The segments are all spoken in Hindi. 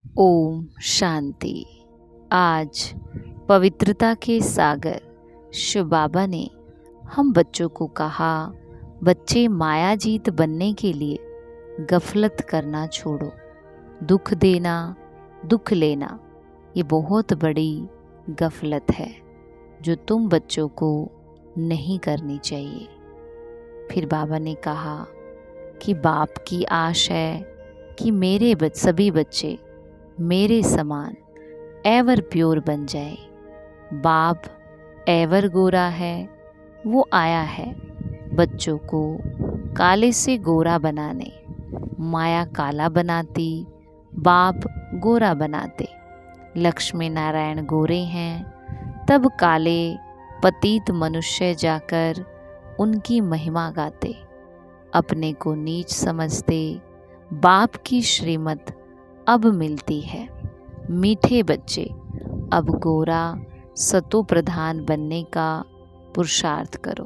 ओम शांति। आज पवित्रता के सागर शिव बाबा ने हम बच्चों को कहा, बच्चे मायाजीत बनने के लिए गफलत करना छोड़ो। दुख देना, दुख लेना ये बहुत बड़ी गफलत है जो तुम बच्चों को नहीं करनी चाहिए। फिर बाबा ने कहा कि बाप की आश है कि मेरे सभी बच्चे मेरे समान एवर प्योर बन जाए। बाप एवर गोरा है, वो आया है बच्चों को काले से गोरा बनाने। माया काला बनाती, बाप गोरा बनाते। लक्ष्मी नारायण गोरे हैं, तब काले पतित मनुष्य जाकर उनकी महिमा गाते। अपने को नीच समझते, बाप की श्रीमत अब मिलती है। मीठे बच्चे अब गोरा सतो प्रधान बनने का पुरुषार्थ करो।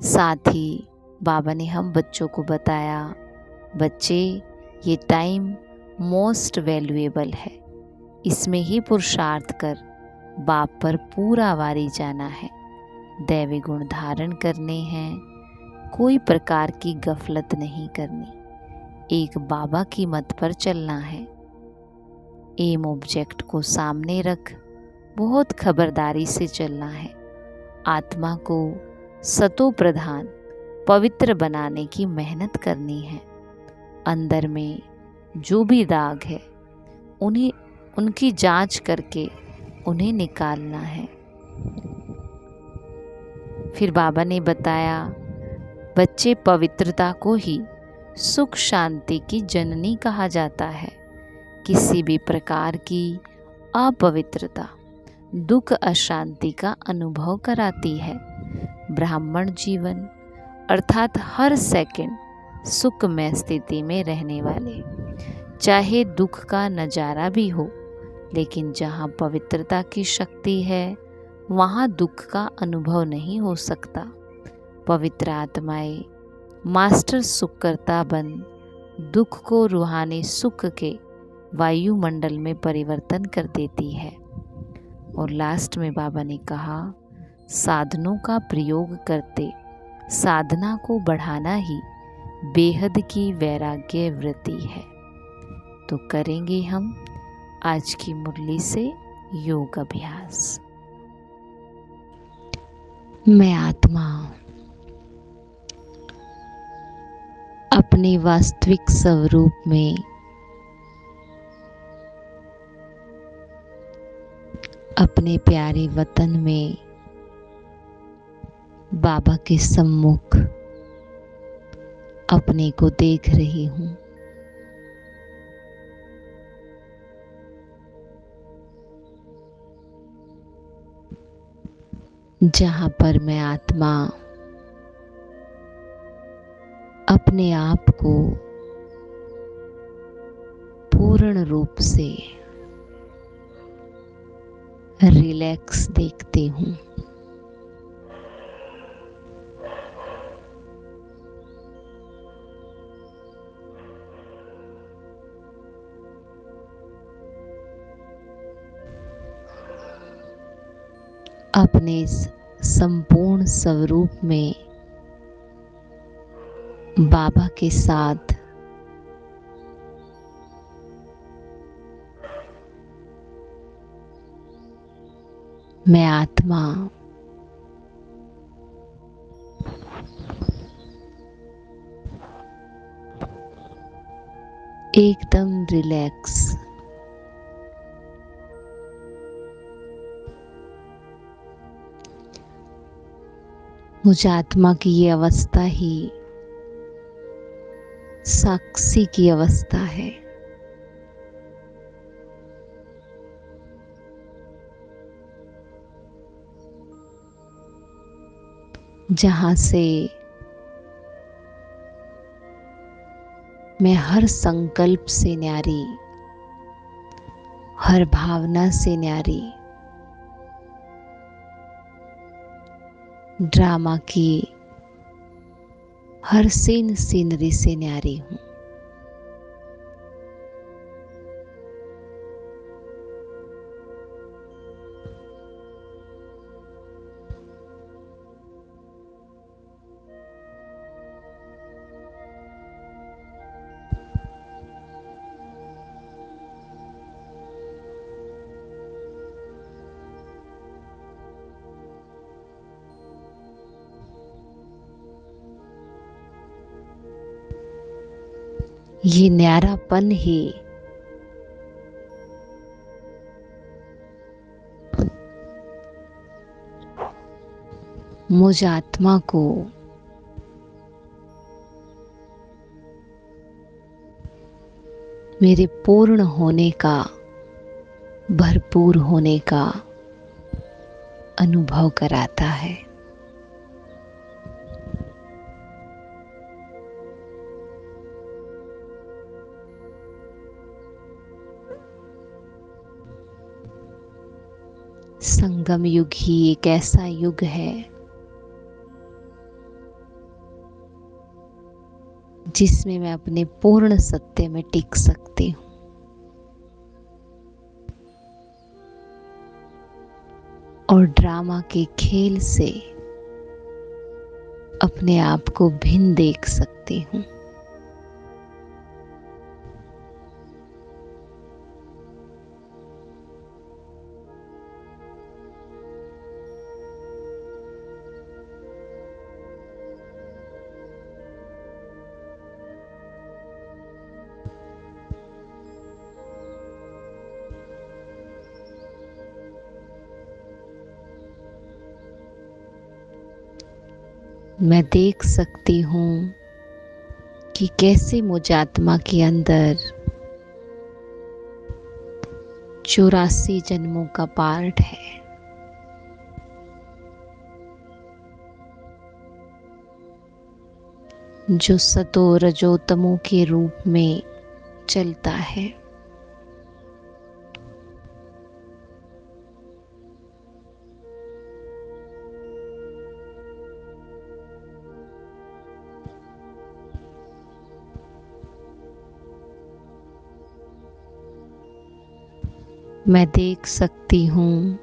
साथ ही बाबा ने हम बच्चों को बताया, बच्चे ये टाइम मोस्ट वैल्यूएबल है, इसमें ही पुरुषार्थ कर बाप पर पूरा वारी जाना है। दैवी गुण धारण करने हैं, कोई प्रकार की गफलत नहीं करनी। एक बाबा की मत पर चलना है। एम ऑब्जेक्ट को सामने रख बहुत खबरदारी से चलना है। आत्मा को सतो प्रधान पवित्र बनाने की मेहनत करनी है। अंदर में जो भी दाग है उनकी जांच करके उन्हें निकालना है। फिर बाबा ने बताया, बच्चे पवित्रता को ही सुख शांति की जननी कहा जाता है। किसी भी प्रकार की अपवित्रता दुख अशांति का अनुभव कराती है। ब्राह्मण जीवन अर्थात हर सेकंड सुखमय स्थिति में रहने वाले, चाहे दुख का नज़ारा भी हो, लेकिन जहाँ पवित्रता की शक्ति है वहाँ दुख का अनुभव नहीं हो सकता। पवित्र आत्माएं मास्टर सुखकर्ता बन दुख को रूहानी सुख के वायुमंडल में परिवर्तन कर देती है। और लास्ट में बाबा ने कहा, साधनों का प्रयोग करते साधना को बढ़ाना ही बेहद की वैराग्य वृत्ति है। तो करेंगे हम आज की मुरली से योग अभ्यास। मैं आत्मा अपने वास्तविक स्वरूप में अपने प्यारे वतन में बाबा के सम्मुख अपने को देख रही हूँ। जहाँ पर मैं आत्मा अपने आप को पूर्ण रूप से रिलैक्स देखती हूँ। अपने इस संपूर्ण स्वरूप में बाबा के साथ मैं आत्मा एकदम रिलैक्स मुझ आत्मा की ये अवस्था ही साक्षी की अवस्था है। जहाँ से मैं हर संकल्प से न्यारी, हर भावना से न्यारी, ड्रामा की हर सीनरी से न्यारी हूँ। ये न्यारापन ही मुझ आत्मा को मेरे पूर्ण होने का, भरपूर होने का अनुभव कराता है। संगम युग ही एक ऐसा युग है जिसमें मैं अपने पूर्ण सत्य में टिक सकती हूँ और ड्रामा के खेल से अपने आप को भिन्न देख सकती हूँ। मैं देख सकती हूँ कि कैसे मुझ आत्मा के अंदर 84 जन्मों का पार्ट है। जो सतो रजो तमो के रूप में चलता है। मैं देख सकती हूँ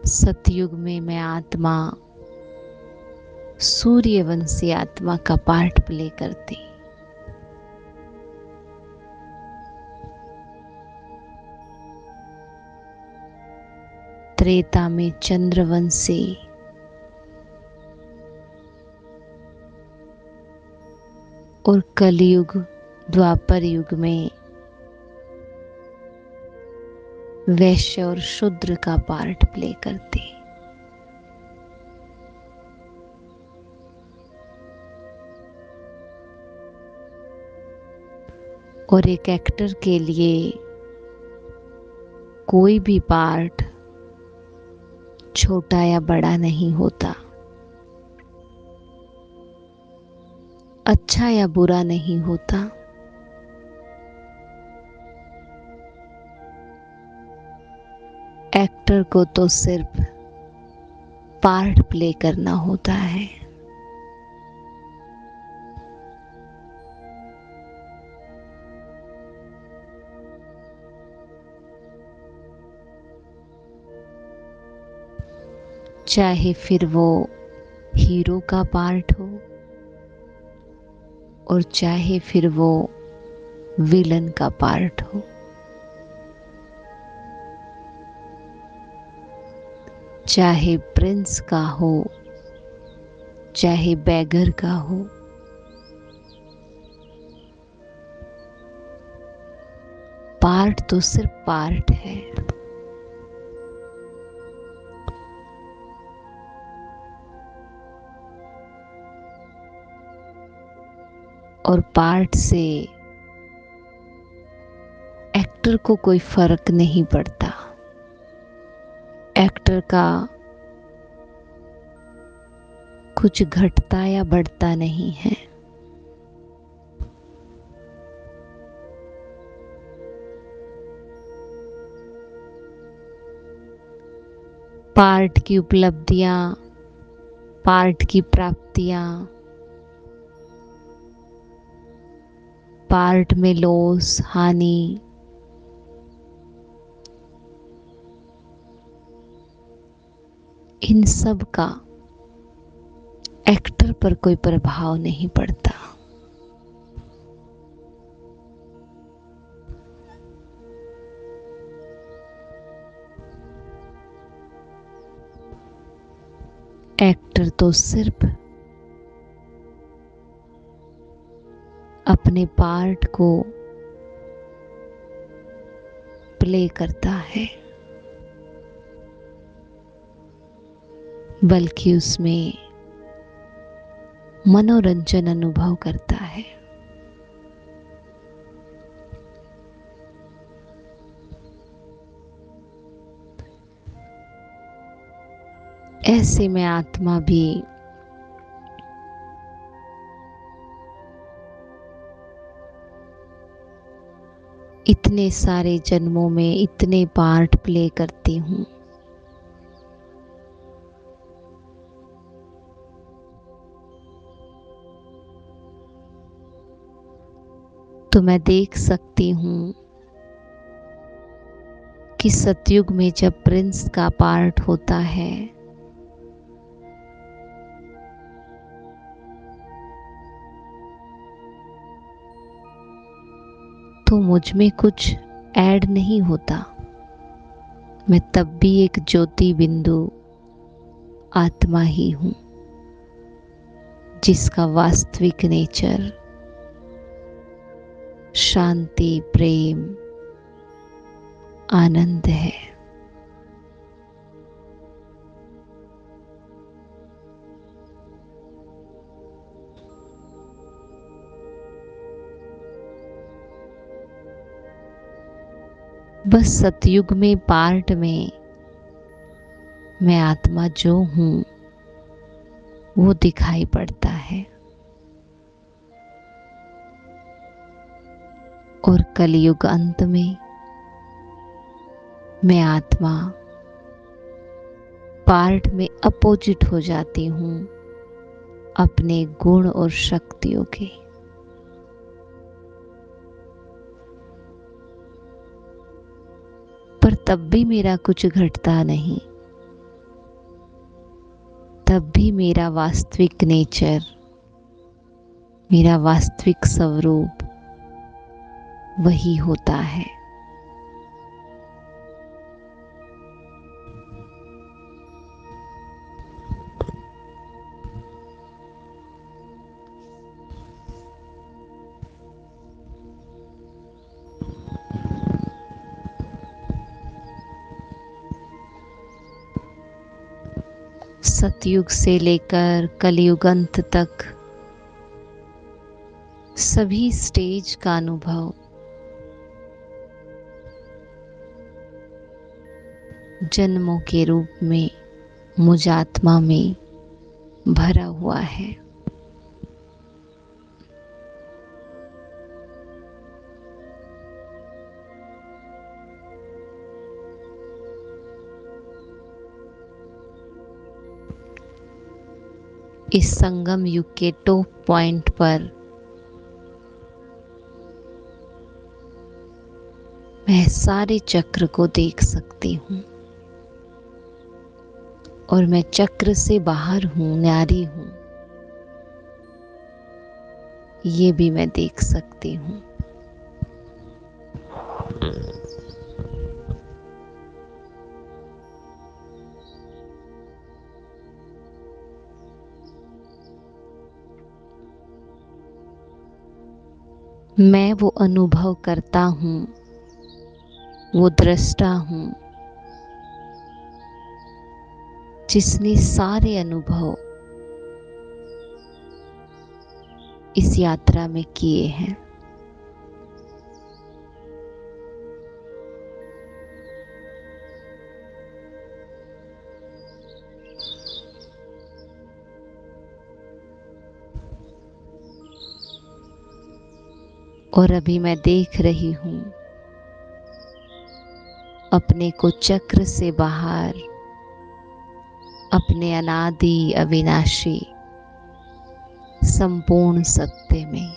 सतयुग में मैं आत्मा सूर्यवंशी आत्मा का पार्ट प्ले करती। त्रेता में चंद्रवंशी और कलयुग द्वापर युग में वैश्य और शूद्र का पार्ट प्ले करती। और एक एक्टर के लिए कोई भी पार्ट छोटा या बड़ा नहीं होता, अच्छा या बुरा नहीं होता। एक्टर को तो सिर्फ पार्ट प्ले करना होता है। चाहे फिर वो हीरो का पार्ट हो और चाहे फिर वो विलन का पार्ट हो। चाहे प्रिंस का हो चाहे बैगर का हो, पार्ट तो सिर्फ पार्ट है। और पार्ट से एक्टर को कोई फर्क नहीं पड़ता। एक्टर का कुछ घटता या बढ़ता नहीं है। पार्ट की उपलब्धियां, पार्ट की प्राप्तियां, पार्ट में लॉस, हानि, इन सब का एक्टर पर कोई प्रभाव नहीं पड़ता। एक्टर तो सिर्फ अपने पार्ट को प्ले करता है, बल्कि उसमें मनोरंजन अनुभव करता है। ऐसे में आत्मा भी इतने सारे जन्मों में इतने पार्ट प्ले करती हूँ, तो मैं देख सकती हूँ कि सतयुग में जब प्रिंस का पार्ट होता है तो मुझ में कुछ ऐड नहीं होता। मैं तब भी एक ज्योति बिंदु आत्मा ही हूँ, जिसका वास्तविक नेचर शांति, प्रेम, आनंद है। बस सतयुग में पार्ट में मैं आत्मा जो हूँ वो दिखाई पड़ता है, और कलयुग अंत में मैं आत्मा पार्ट में अपोजिट हो जाती हूँ अपने गुण और शक्तियों के। पर तब भी मेरा कुछ घटता नहीं, तब भी मेरा वास्तविक नेचर, मेरा वास्तविक स्वरूप वही होता है। सतयुग से लेकर कलयुग अंत तक सभी स्टेज का अनुभव जन्मों के रूप में मुझ आत्मा में भरा हुआ है। इस संगम युग के टॉप पॉइंट पर मैं सारे चक्र को देख सकती हूँ, और मैं चक्र से बाहर हूँ, न्यारी हूँ, ये भी मैं देख सकती हूँ। मैं वो अनुभव करता हूँ, वो दृष्टा हूँ, जिसने सारे अनुभव इस यात्रा में किए हैं। और अभी मैं देख रही हूँ अपने को चक्र से बाहर, अपने अनादि अविनाशी संपूर्ण सत्य में।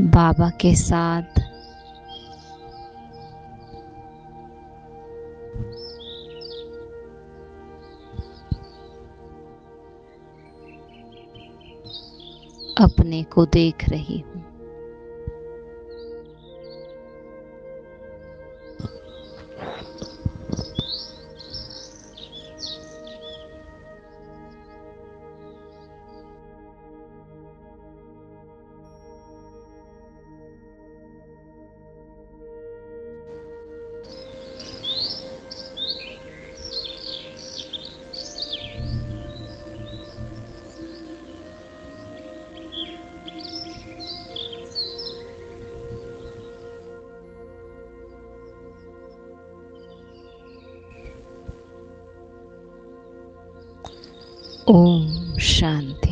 बाबा के साथ अपने को देख रही हूँ। ओम शांति।